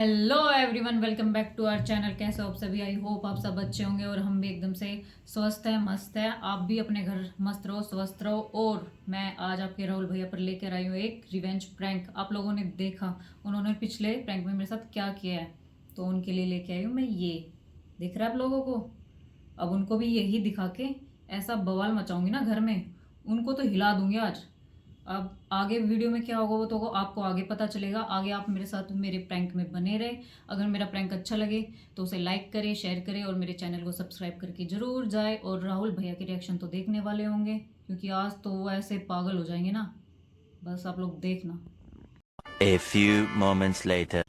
Hello everyone, welcome back to our channel. कैसे हो आप सभी? आई होप आप सब अच्छे होंगे और हम भी एकदम से स्वस्थ है, मस्त है। आप भी अपने घर मस्त रहो, स्वस्थ रहो। और मैं आज आपके राहुल भैया पर लेकर आई हूँ एक रिवेंज प्रैंक। आप लोगों ने देखा उन्होंने पिछले प्रैंक में मेरे साथ क्या किया है, तो उनके लिए लेके आई हूँ मैं ये। दिख रहा है आप लोगों को? अब उनको भी यही दिखा के ऐसा बवाल मचाऊंगी ना घर में, उनको तो हिला दूंगी आज। अब आगे वीडियो में क्या होगा वो तो आपको आगे पता चलेगा। आगे आप मेरे साथ मेरे प्रैंक में बने रहे। अगर मेरा प्रैंक अच्छा लगे तो उसे लाइक करें, शेयर करें और मेरे चैनल को सब्सक्राइब करके जरूर जाए। और राहुल भैया के रिएक्शन तो देखने वाले होंगे, क्योंकि आज तो वो ऐसे पागल हो जाएंगे ना, बस आप लोग देखना। A few moments later.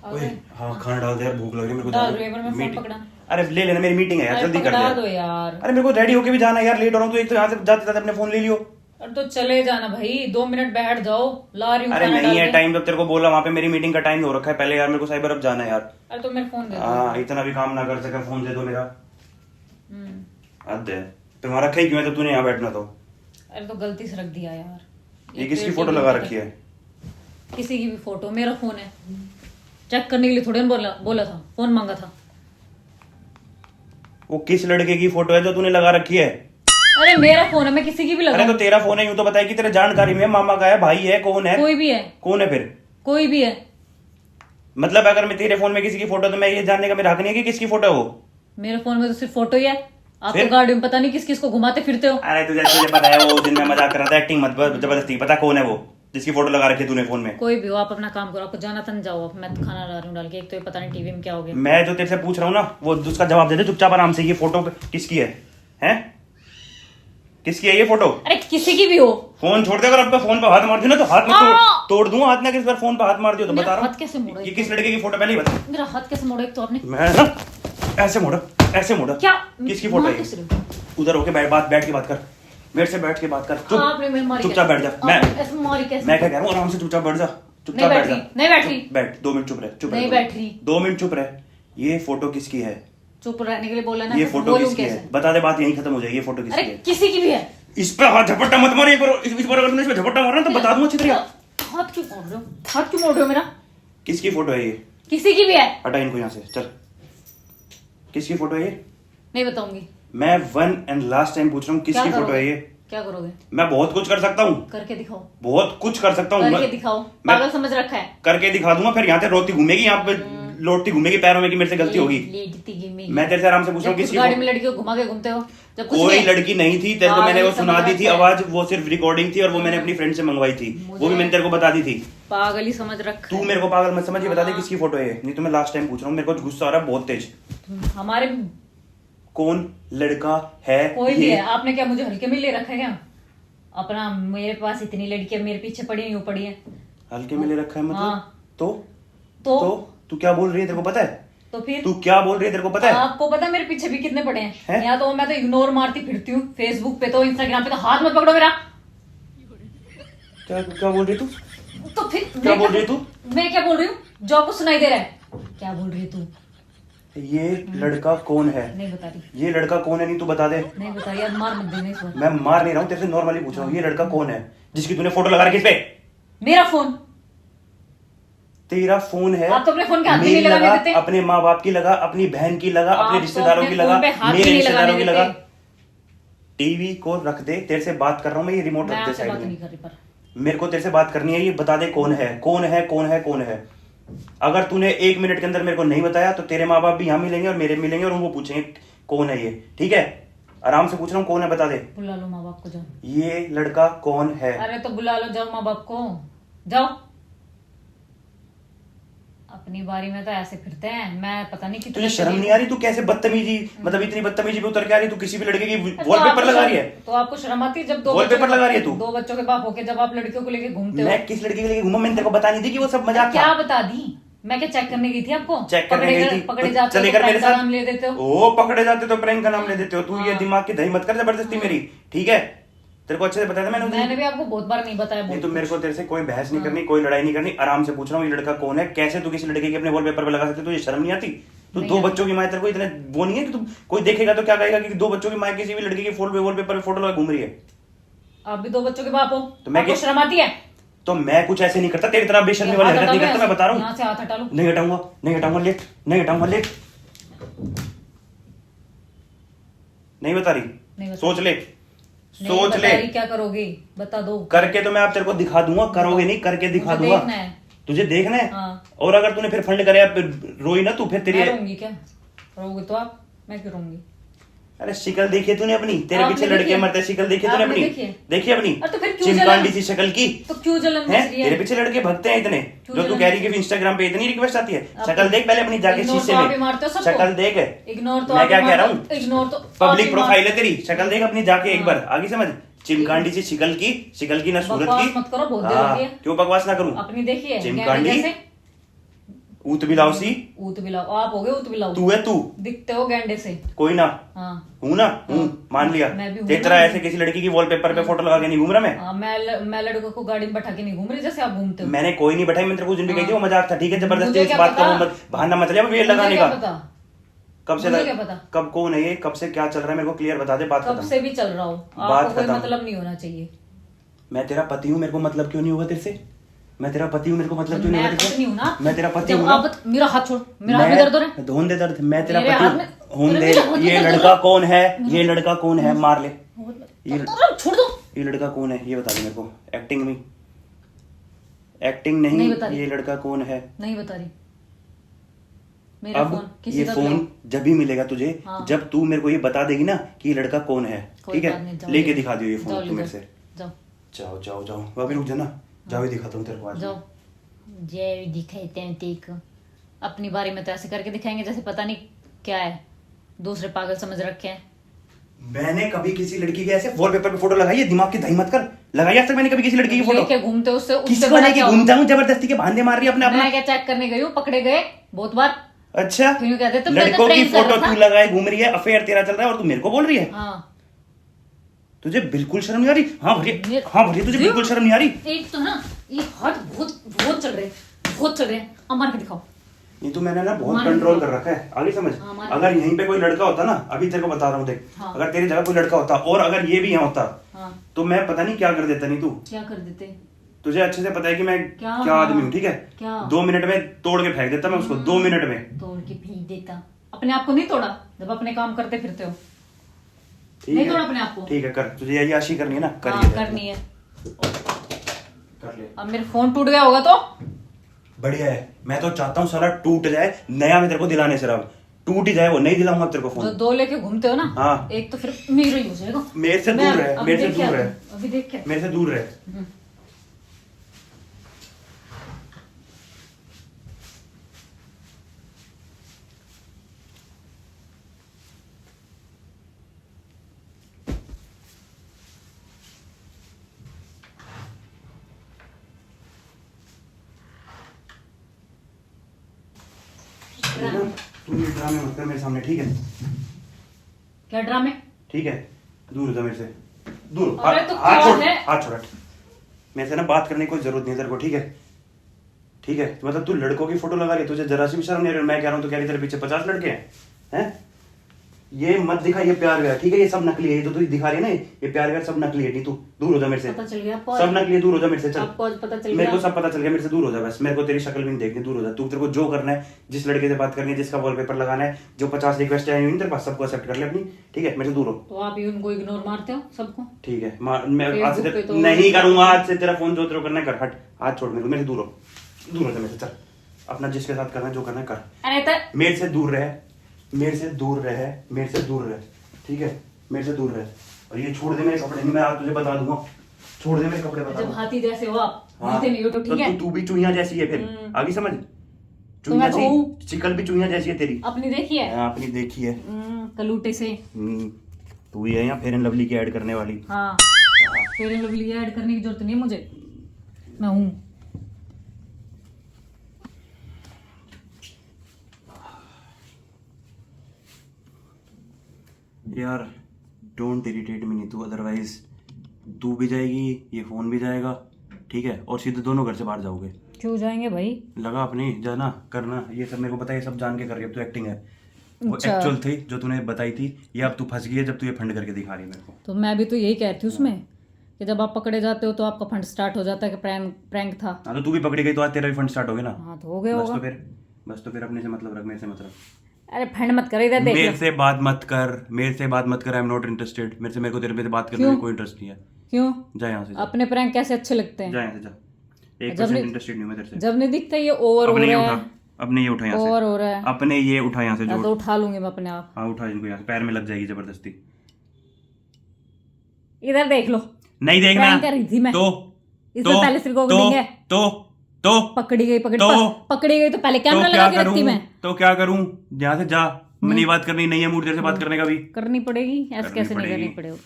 ओए हाँ, खाना डाल दे यार, भूख लग रही है मेरे को। डाल रही है, पर मैं फोन मीटिंग। पकड़ा। अरे ले लेना, मेरी मीटिंग है यार, जल्दी कर पकड़ा दे। दो यार। अरे मेरे को रेडी होके भी जाना है यार, लेट हो रहा हूँ। तो एक तो यहाँ से जाते जाते अपने फोन ले लियो। और तो चले जाना भाई, 2 मिनट बैठ जाओ, ला रही हूँ अरे खाना नहीं डाल है के। टाइम, जब तेरे को बोला वहाँ पे मेरी मीटिंग का टाइम हो रखा है पहले यार। मेरे को साइबर अब जाना है यार। अरे तो मेरा फोन दे दो। हाँ, इतना भी काम ना कर सके, फोन दे दो मेरा। हद है, तुम्हारा रखा ही क्यों है जब तूने यहाँ बैठना तो। अरे तो गलती से रख दिया यार। ये किसकी फोटो लगा रखी है? किसी की भी फोटो, मेरा फोन है, चेक करने के लिए थोड़ी ना बोला था, फोन मांगा था। वो किस लड़के की फोटो है जो तूने लगा रखी है? अरे मेरा फोन है, मैं किसी की भी अरे लगाऊं। तो तेरा फोन है, यूं तो बताया कि तेरे जानकारी में मामा का है, भाई है, कौन है? कोई भी है, कौन है फिर? कोई भी है। मतलब अगर मैं तेरे फोन में किसी की फोटो, तो मैं ये जानने का मेरा हक नहीं है कि किसकी फोटो है वो। मेरे फोन में तो सिर्फ फोटो ही है। आप तो फिर? गाड़ी में पता नहीं किस किस को घुमाते फिरते हो। अरे तुझे पता है वो दिन में मजाक कर रहा था, एक्टिंग मत कर जबरदस्ती। पता कौन है वो जिसकी फोटो लगा रखी है तूने फोन में? कोई भी हो, आप अपना काम करो। आपको जाना था, जाओ। आप, मैं खाना ला रही हूँ डाल के। एक तो ये पता नहीं टीवी में क्या हो गया। मैं जो तेरे से पूछ रहा हूँ ना, वो उसका जवाब दे दे चुपचाप आराम से। ये फोटो किसकी है? हैं? किसकी है ये फोटो? अरे किसी की भी हो। फोन छोड़ दे। अगर आपका फोन पर हाथ मार दियो ना तो हाथ में तोड़ दूंगा। हाथ ना किस पर फोन पर हाथ मार दियो तो बता रहा हाथ कैसे मोड़ा? हूँ। ये किस लड़के की फोटो पहले ही बता। मेरा हाथ कैसे मोड़ा एक तो आपने? मैं ना ऐसे मोड़ा, ऐसे मोड़ा। क्या? किसकी फोटो मार है? किस रहे हो? उधर होके बैठ के बात कर मेरे से, बैठ के बात कर। आपने मेरी मारी चुपचाप कैसे? बैठ जा। मैं ऐसे मारी कैसे? मैं क्या कह रहा हूँ, आराम से चुपचाप बैठ जा। नहीं चुपचाप बैठ बैठ जा। रही, नहीं बैठ रही। बैठ 2 मिनट चुप रह, चुप रह। नहीं बैठ रही। 2 मिनट चुप रह। ये फोटो किसकी है? चुप रहने के लिए बोला ना। ये तो फोटो बोलूं किसकी कैसे? है? बता दे, बात यहीं खत्म हो जाएगी। ये फोटो किसकी अरे है? किसी की भी है। इस पे हाथ झपट्टा मत मार। इस पर अगर तूने इस पे झपट्टा मारा ना तो बता दूंगा अच्छी तरह। हाथ क्यों मोड़ रहे हो? हाथ क्यों मोड़ रहे हो मेरा? किसकी फोटो है ये? किसी की भी है। हटा इनको यहाँ से, चल। किसकी फोटो है ये? नहीं बताऊंगी। मैं 1 एंड लास्ट टाइम पूछ रहा हूँ, किसकी फोटो है ये? क्या करोगे? मैं बहुत कुछ कर सकता हूँ, करके दिखाओ। बहुत कुछ कर सकता हूँ। करके दिखाओ। मैं पागल समझ रखा है। करके दिखा दूंगा। फिर यहाँ से रोती घूमेगी, यहाँ पे लौटती घूमेगी पैरों में कि मेरे से गलती होगी। लेटती घूमेगी। मैं तेरे से आराम से पूछ रहा हूँ, जब किसकी गाड़ी फोटो? में लड़कियों को घुमा के घूमते हो, जब कुछ कोई नहीं। लड़की नहीं थी, तेरे को मैंने वो पागल सुना दी थी समझ आवाज। वो सिर्फ रिकॉर्डिंग थी और वो मैंने अपनी फ्रेंड से मंगवाई थी। वो भी मैंने तेरे को बता दी थी। पागल ही समझ रखा तू है। मेरे को पागल मत समझ। ये बता दे किसकी फोटो है ये? नहीं तो मैं लास्ट टाइम पूछ रहा हूँ, मेरे को गुस्सा आ रहा है बहुत तेज। हमारे कौन लड़का है कोई भी ये? है। आपने क्या मुझे हल्के में ले रखा है क्या? अपना मेरे पास इतनी लड़कियां मेरे पीछे पड़ी हैं, यूं पड़ी है। हल्के में ले रखा है मतलब? हाँ। तो तू क्या बोल रही है? तेरे को पता है? तो फिर तू क्या बोल रही है? तेरे को पता है? आपको पता है मेरे पीछे भी कितने पड़े हैं? हैं? यहाँ तो मैं तो इग्नोर मारती फिरती हूँ, फेसबुक पे तो, इंस्टाग्राम पे तो। हाथ मत पकड़ो मेरा। क्या बोल रही है तू? तो फिर क्या बोल रही है तू? मैं क्या बोल रही हूँ? जो आपको सुनाई दे रहा है। क्या बोल रही है तू? ये लड़का कौन है? नहीं बता रही। ये लड़का कौन है? नहीं तू बता दे। नहीं बता रही। अब मार मत देना इस बार। मैं मार नहीं रहा हूँ, तेरे से नॉर्मली पूछ रहा हूँ। ये लड़का कौन है जिसकी तूने फोटो लगा रखी इस पे? मेरा फोन। तेरा फोन है? आप तो अपने फोन के हाथ भी नहीं मेरी लगाने लगा, देते। अपने माँ बाप की लगा, अपनी बहन की लगा, आप अपने तो रिश्तेदारों अपने की लगा, फोन पे हाथ भी मेरे नहीं रिश्तेदारों की लगाने लगा। देते। टीवी को रख दे, तेरे से बात कर रहा हूँ मैं। ये रिमोट मैं रख दे आपसे साइड बात में। नहीं कर रही, पर मेरे को तेरे से बात करनी है। ये बता दे कौन है, कौन है, कौन है, कौन है? अगर तूने 1 मिनट के अंदर मेरे को नहीं बताया तो तेरे माँ बाप भी यहाँ मिलेंगे और मेरे मिलेंगे और उनको पूछेंगे कौन है ये। ठीक है? आराम से पूछ रहा हूँ, कौन है बता दे। बुला लो माँ बाप को, जाओ। ये लड़का कौन है? अरे तो बुला लो, जाओ माँ बाप को, जाओ। अपनी बारी में तो ऐसे फिरते हैं। मैं पता नहीं कितने। तुझे शर्म नहीं आ रही? तू कैसे बदतमीजी, मतलब इतनी बदतमीजी पे उतर के आ रही? तू किसी भी लड़के की तो वॉलपेपर आपको लगा रही है? तो आपको शर्म आती है जब वॉलपेपर लगा रही है तू? 2 बच्चों के बाप होके जब आप लड़कियों को लेके घूमते हो? मैं किस लड़के के लिए घूमा? मैंने तेरे को बता नहीं दी कि वो सब मजाक क्या था? बता दी? मैं क्या चेक करने गई थी आपको? चेक करने गई थी? पकड़े तो जाते हो चले तो कर मेरे prank का साथ नाम ले देते हो। ओ, पकड़े जाते तो प्रैंक का नाम ले देते हो। तू ये हाँ। दिमाग की दही मत कर जबरदस्ती मेरी। ठीक है? तेरे को अच्छे से बताया था मैंने उस दिन। मैंने भी आपको बहुत बार नहीं बताया। नहीं तो मेरे को तेरे से कोई बहस नहीं करनी, कोई लड़ाई नहीं करनी। आराम से पूछ रहा हूँ, ये लड़का कौन है? कैसे तू किसी लड़के के अपने वॉलपेपर पे लगा सकते? तुझे शर्म नहीं आती? तू 2 बच्चों की माँ, तेरे को इतने वो नहीं है कि तू कोई देखेगा तो क्या कहेगा कि 2 बच्चों की माँ किसी भी लड़के की वॉलपेपर पे फोटो लगा घूम रही है? आप भी 2 बच्चों के बाप हो, तो मैं आपको क्या- शर्म आती है? तो मैं कुछ ऐसे नहीं करता, तेरी तरह बेशर्मी वाली हरकत नहीं करता, मैं बता रहा हूँ। यहाँ से हाथ हटा लो। नहीं हटाऊंगा, नहीं हटाऊंगा, लेट, नहीं हटाऊंगा, लेट। नहीं बता रही? नहीं बता सोच ले, नहीं सोच बता ले। रही, क्या करोगे बता दो। करके तो मैं आप तेरे को दिखा दूंगा, करोगे नहीं, करके दिखा मुझे दूंगा। देखना है। तुझे देखना है? हाँ। और अगर तूने फिर फंड करे, फिर रोई ना तू, फिर तेरी मैं रहूंगी क्या? रहोगे तो आप, मैं क्यों रहूंगी? अरे शिकल देखी है तूने अपनी? तेरे आपने पीछे लड़के देखी है? मरते, शिकल देखी है तूने आपने अपनी? देखी है? देखी है अपनी? अरे तो फिर क्यों चिमकांडी जलन? सी शक्ल की तो क्यों जलन मच है? रही है? तेरे पीछे लड़के भगते हैं इतने, क्यों जो तू जलन कह रही मच कि इंस्टाग्राम पे इतनी रिक्वेस्ट आती है। आप शक्ल देख पहले अपनी, जाके इग्नोर शीशे तो आप ही में मारते हो सबको। शक्ल देख है। इग्नोर तो मैं आप क्या ही कह रहा मारते हूँ? हो। इग्नोर तो आप पब्लिक ही प्रोफाइल है मारते तेरी, शक्ल देख अपनी जाके एक हाँ। बार, आगे समझ। चिमकांडी सी शिकल की ना सूरत बकवास की। मत करो, बहुत देर हाँ, होगी है। क्यों बकवास ना करूं? अपनी देखिए चिमकांडी, ऊत बिलाव सी। ऊत बिलाओ, आप हो गए ऊत बिलाओ। तू है तू, दिखते हो गैंडे से। कोई ना हाँ हूं ना, हूं, मान लिया। मैं भी हूं तेरी ना। तरह ऐसे किसी लड़की की वॉलपेपर पे फोटो लगा के नहीं घूम रहा मैं। हाँ, मैं लड़कों को गाड़ी में बैठा के नहीं घूम रही जैसे आप घूमते हो। मैंने कोई नहीं बैठाई, मैंने तेरे को उस दिन भी कही थी, वो मजाक था, ठीक है? जबरदस्ती मुझे इस क्या बात पता? का वो मत बहाना मत ले वेल मुझे लगाने क्या का। पता? कब से मुझे क्या पता? कब कौन है ये, कब से क्या चल रहा है, मेरे को क्लियर बता दे, बात कब खत्म। से भी चल रहा हो, बात आपको कोई खत्म। मतलब नहीं होना चाहिए। मैं तेरा पति हूँ, मेरे को मतलब क्यों नहीं होगा तेरे से? मैं तेरा पति हूँ, मेरे को मतलब क्यों नहीं मैं होगा तेरे पत्नी से? हूँ ना। मैं तेरा पति जब हूँ ना। आप मेरा हाथ छोड़, मेरा हाथ में दर्द हो रहा है। धोन दे दर्द, मैं तेरा मेरे पति हाथ हूँ। में- होन दे। मेरे हाथ में ये दर्द लड़का हो कौन है? ये लड़का कौन है? मार ले। छोड़ दो। ये लड़का कौन है ये बता दे मेरे को। एक्टिंग में, एक्टिंग नहीं, नहीं बता रही। ये लड़का कौन है? नहीं बता रही। मेरा अब फोन किसी ये का फोन भी- जब भी मिलेगा तुझे, हाँ। जब तू मेरे को ये बता देगी ना कि ये लड़का कौन है, कोई ठीक बात नहीं, है? जाओ लेके ले- दिखा दियो ये जाओ फोन ले तू मेरे जाओ। से। जाओ जाओ जाओ जाओ, अभी रुक जा ना, जाओ ही दिखाता हूँ तेरे को आज। जाओ। जय दिखाते हैं तेरे को। अपनी बारी में तो ऐसे करके दिखाएंगे जैसे पता नहीं क्या है, दूसरे पागल समझ रखे हैं। मैंने कभी किसी लड़की के ऐसे वॉलपेपर पे फोटो लगाई है? दिमाग की दही मत कर, लगाई आज तक मैंने कभी किसी लड़की की फोटो? लेके घूमते हो उससे किसको बड़ा लेके क्या घूमता हूँ? जबरदस्ती के बहाने मार रही है अपने होगा? अपना। मैं क्या चेक करने गई हूँ, पकड़े गए बहुत बार। अच्छा, फिर कहते तुम लड़कों की प्रेम कर फोटो रहा था। तू लगाए घूम रही है, अफेयर तेरा चल रहा है और तू मेरे को बोल रही है? हाँ तुझे बिल्कुल शर्म नहीं आ रही? हाँ भरी, ये- हाँ भरी, तुझे बिल्कुल शर्म नहीं आ रही? एक तो ना ये हाथ बहुत बहुत चल रहे हैं, बहुत चल रहे हैं। अब मार के दिखाओ। ये तो मैंने ना बहुत मान कंट्रोल लो। कर रखा है, आगे समझ। हाँ, मान अगर यहीं पे कोई लड़का होता ना, अभी तेरे को बता रहा हूँ देख, हाँ। अगर तेरी जगह कोई लड़का होता और अगर ये भी यहाँ होता, हाँ तो मैं पता नहीं क्या कर देता। नहीं तू, क्या कर देते? तुझे अच्छे से पता है कि मैं क्या? क्या आदमी हूँ, ठीक है? क्या? 2 मिनट में तोड़ के फेंक देता मैं उसको, 2 मिनट में। तोड़ के फेंक देता। अपने आप को नहीं तोड़ा जब अपने काम करते फिरते हो? ठीक नहीं है, तोड़ा अपने आप को? ठीक है, कर, तुझे यही आशी करनी है ना, कर हाँ ये। करनी है। कर ले। अब मेरा फोन टूट गया होगा तो बढ़िया है, मैं तो चाहता हूँ साला टूट जाए, नया मैं तेरे को दिलाने से अब टूट ही जाए, वो नहीं दिलाऊंगा तेरे को जो फोन। दो लेके घूमते हो ना, हाँ। एक तो फिर मेरा ही हो जाएगा। मेरे से मैं दूर रहे, अभी मेरे से देख के दूर आती रहे, हूँ, अभी देख के। मेरे से दूर रहे। है ना? तू ये ड्रामे मत कर मेरे सामने, ठीक है? क्या ड्रामे? ठीक है, दूर हो जा मेरे से, दूर हो। अरे तो हाथ क्या छोड़, है? हाथ छोड़। मेरे से ना बात करने की कोई जरूरत नहीं है तेरे को, ठीक है? ठीक है, मतलब तू लड़कों की फोटो लगा रही है, तुझे जरा सी भी शर्म नहीं आ रही? मैं कह रहा हूँ तो कह रही तेरे पीछे 50 लड़के हैं? ये मत दिखा, ये प्यार व्यार, ठीक है? ये सब नकली है, ये तो तू दिखा रही है ना, ये प्यार व्यार सब नकली है। नहीं तू दूर हो जा मेरे से, पता चल गया आपको? सब नकली है, दूर हो जा मेरे से, चल। आपको आज पता चल मेरे को गया? सब पता चल गया, मेरे से दूर हो जा बस। मेरे को तेरी शक्ल भी नहीं देखनी, दूर हो जा तू। तेरे को जो करना है, जिस लड़के से बात करनी है, जिसका वॉलपेपर लगाना है, जो 50 रिक्वेस्ट आई हुई तेरे पास, सबको एक्सेप्ट कर ले अपनी, ठीक है? मेरे से दूर हो, तो आप ही उनको इग्नोर मारते हो सबको? ठीक है? मैं आज से Facebook पे तो नहीं करूंगा, आज से तेरा फोन जो तेरे को करना है कर, हट, हाथ छोड़ मेरे से दूर हो, दूर हो जा मेरे से, चल। अपना जिसके साथ करना है, जो करना है कर, अरे तो मेरे से दूर रहे, मेरे से दूर रहे, मेरे से दूर रहे, ठीक है? मेरे से दूर रहे। और ये छोड़ दे मेरे कपड़े, नहीं मैं आज तुझे बता दूंगा, छोड़ दे मेरे कपड़े, बता जब दूंगा। हाथी जैसे हो आप, हाँ, हिलते नहीं हो तो ठीक है। तू भी चुईया जैसी है फिर, आगे समझ। तो मैं तो हूँ। शिकल भी चुईया जैसी है तेरी। अपनी देखी है? हाँ, अपनी देखी है। कलूटे से। तू ही है यहाँ फेयर एंड लवली की ऐड करने वाली। हाँ, फेयर एंड लवली ऐड करने की जरूरत नहीं है मुझे, मैं हूँ। यार don't irritate me Neetu, otherwise तू भी जाएगी, ये फोन भी जाएगा, ठीक है? और सीधे दोनों घर से बाहर जाओगे। क्यों जाएंगे भाई? लगा अपनी जाना करना, ये सब मेरे को पता है, ये सब जान के कर रही है, अब तो एक्टिंग है। वो अच्छा। एक्चुअल थी जो तूने बताई थी, ये अब तू फंस गई है जब तू ये फंड करके दिखा रही है मेरे को। तो मैं भी तो यही कहती हूँ उसमें कि जब आप पकड़े जाते हो तो आपका फंड स्टार्ट हो जाता है कि प्रैंक प्रैंक था। हाँ तो तू भी पकड़ी गई तो आज तेरा भी फंड स्टार्ट हो गया ना। हाँ तो हो गया बस होगा। तो फिर अपने से मतलब रख, मेरे से मतलब। अरे फंड मत कर, इधर देख मेरे लो। से बात मत कर, मेरे से बात मत कर, आई एम नॉट इंटरेस्टेड। मेरे को तेरे पे बात करने क्यों? में कोई इंटरेस्ट नहीं है। क्यों? जा यहाँ से, जा। अपने प्रैंक कैसे अच्छे लगते हैं? जा यहाँ से, जा। जब 1% नहीं- इंटरेस्टेड नहीं हूँ मैं तेरे से। जब नहीं दिखता ये ओवर हो अपने ये रहा उठा, है, अपने ये उठा यहाँ ओवर से, हो रहा है। अपने ये उठा यहाँ से, हाँ, जोड़। तो उठा लूंगी मैं अपने आप। हाँ उठा इनको यहाँ से, पैर में लग जाएगी जबरदस्ती। इधर देख लो। नहीं देखना। प्रैंक कर रही थी मैं। तो इसमें पहले सिर को देंगे। तो पकड़ी गई तो- पकड़ी गई तो पहले तो कैमरा क्या लगा के रखती करूं? मैं। तो क्या करूं? यहाँ से जा। नहीं बात करनी, नहीं है मूड तेरे से बात करने का भी। करनी पड़ेगी, ऐसे करनी कैसे नहीं पड़ेगी। करनी पड़ेगी?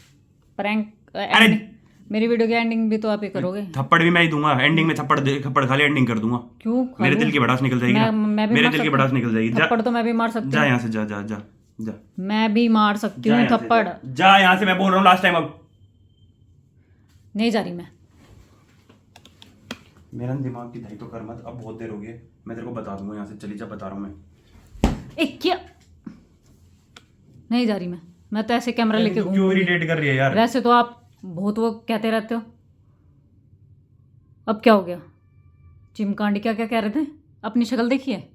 प्रैंक अरे! मेरी वीडियो की एंडिंग भी तो आप ही करोगे। थप्पड़ भी मैं ही दूंगा एंडिंग में। थप्पड़ खा ले, एंडिंग कर दूंगा। क्यों? मेरे दिल की भड़ास निकल जाएगी ना। मैं भी मेरे मार दिल की सकती भड़ास हूँ। निकल जाएगी। जा, थप्पड़ तो मैं भी मार सकती जा हूँ। यहाँ से, जा जा जा जा। मैं भी मार सकती जा हूँ यहाँ से, थप्पड़। जा यहाँ से, मैं बोल रहा हूँ लास्ट टाइम। अब नहीं जा रही मैं। मेरा दिमाग की दही तो कर मत, अब बहुत देर हो गई है। मैं तेरे को बता दूंगा यहाँ से, चली जा, बता रहा हूँ मैं। ए क्या? नहीं जा रही मैं तो ऐसे कैमरा लेके तू क्यों इरिटेट कर रही है यार? वैसे तो आप बहुत वो कहते रहते हो। अब क्या हो गया? चिमकांडी क्या क्या कह रहे थे? अपनी शक्ल देखिए,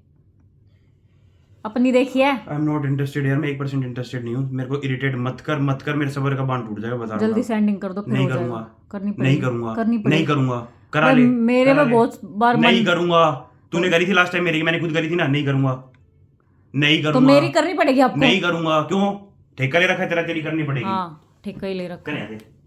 अपनी देखिए। आई एम नॉट इंटरेस्टेड यार, मैं 1% इंटरेस्टेड नहीं हूँ। मेरे को इरिटेट मत कर, मत कर। मेरे सबर का बांध टूट जाएगा, बता रहा हूँ। जल्दी से एंडिंग कर दो, फिर नहीं हो जाएगा। करूंगा, करनी पड़ेगी, नहीं करूंगा, करनी पड़ेगी। नहीं करूंगा। करा ले, मेरे करा में ले। बहुत बार नहीं करूंगा। तूने करी थी लास्ट टाइम मेरी, मैंने खुद करी थी ना। नहीं करूंगा, नहीं तो करूंगा। मेरी करनी पड़ेगी आपको। नहीं करूंगा। क्यों? ठेका ले रखा है तेरा, तेरी करनी पड़ेगी। हाँ ठीक ही ले रखा कर है। यहाँ से।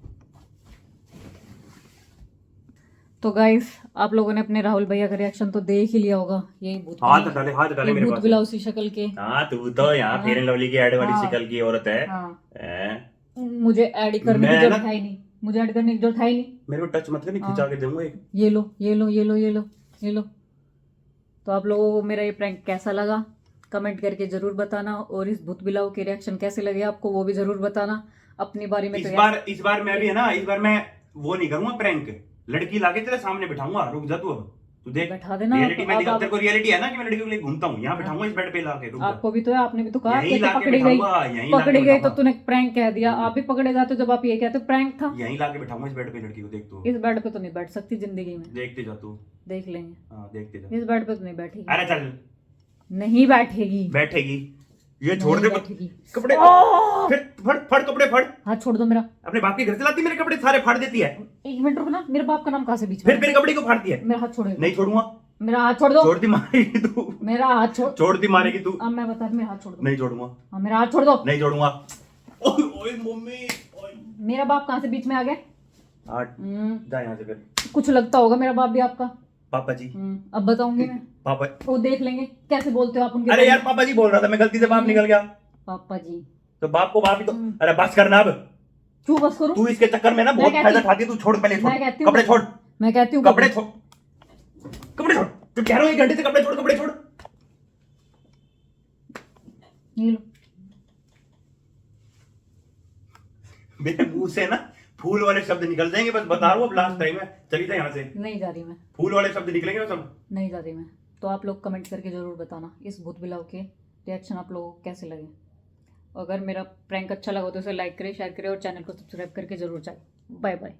तो गाइस, आप लोगों ने अपने राहुल भैया का रिएक्शन तो देख ही लिया होगा। यही हाथ डाले ये मेरे भूत पास। बिलाउसी शक्ल के। हाँ तू तो यहाँ फेयर एंड लवली की ऐड वाली हाँ। शक्ल की औरत है। हाँ। हैं? मुझे ऐड करने की मैं जरूरत ना- है ही नहीं। मुझे ऐड करने की जरूरत है ही नहीं। मेरे को टच मत कर, नहीं हाँ। खिंचा के दूंगा एक। ये लो ये लो ये लो ये लो ये लो। तो आप लोगों को मेरा ये प्रैंक कैसा लगा कमेंट करके जरूर बताना, और इस भूत बिलाव के रिएक्शन कैसे लगे आपको वो भी जरूर बताना। अपनी बारी में इस तो बार मैं भी है ना, इस बार मैं वो नहीं करूंगा प्रैंक। लड़की लाके तेरे सामने बिठाऊंगा। रुक जा तू, अब तू देख। बैठा देना। रियलिटी में अब दिखा, तेरे को रियलिटी है ना कि मैं लड़कियों के लिए घूमता हूँ। यहाँ बिठाऊंगा इस बेड पे लाके। रुक जा। आपको भी तो है, आपने भी तो कहा यहीं कि लाके पकड़ी गई बिठाऊंगा, यहीं लाके पकड़ी गई तो बिठाऊंगा। तूने प्रैंक कह दिया। आप भी पकड़े जाते जब आप ये कहते प्रैंक था। यहीं लाके बिठाऊंगा इस बेड पे लड़की को। देख तू, इस बेड पे तो नहीं बैठ सकती जिंदगी में। देखते जा तू। देख लेंगे। हाँ देखते जा। इस बेड पे तो नहीं बैठेगी। अरे चल, नहीं बैठेगी। बैठेगी। ये छोड़ नहीं दे बैठेगी। कपड़े। फिर फड़ कपड़े फड़। हाथ छोड़ दो मेरा। अपने बाप के घर से लाती, मेरे कपड़े सारे फाड़ देती है। एक मिनट रुकना, मेरे बाप का नाम कहाँ से बीच में? फिर मेरे कपड़े को फाड़ती है। मेरा हाथ छोड़ो। नहीं छोड़ूंगा। मेरा हाथ छोड़ दो। छोड़ दी मारेगी तू। मेरा हाथ छोड़। छोड़ दी मारेगी तू। अब मैं बता रही हूँ, मेरा हाथ छोड़ दो। नहीं छोड़ूंगा, हाँ मेरा हाथ छोड़ दो। नहीं छोड़ूंगा। ओए ओए मम्मी ओए। मेरा बाप कहाँ से बीच में आ गया? हट जा यहाँ से। फिर कुछ लगता होगा मेरा बाप भी आपका। पापा जी। अब बताऊंगी मैं। पापा। वो देख लेंगे कैसे बोलते हो आप उनके। अरे यार पापा जी बोल रहा था मैं, गलती से बाप निकल गया। पापा जी तो बाप को बाप ही तो। अरे बस करना अब। क्यों बस करूं? तू इसके चक्कर में ना बहुत कहती फायदा हूँ। उठाती है। तू छोड़ पहले, छोड़ मैं कहती हूँ। कपड़े छोड़। मैं कहती हूँ कपड़े छोड़, कपड़े छोड़। तो कह रहा हूँ 1 घंटे से कपड़े छोड़, कपड़े छोड़। ये लो। मेरे मुंह से ना फूल वाले शब्द निकल जाएंगे, बस बता रहा हूँ। अब लास्ट टाइम है, चली जा यहाँ से। नहीं जा रही मैं। फूल वाले शब्द निकलेंगे ना सब। नहीं जा रही मैं। तो आप लोग कमेंट करके जरूर बताना इस भूत बिलाव के रिएक्शन आप लोगों को कैसे लगे। अगर मेरा प्रैंक अच्छा लगा तो उसे लाइक करें, शेयर करें और चैनल को सब्सक्राइब करके जरूर जाए। Bye bye.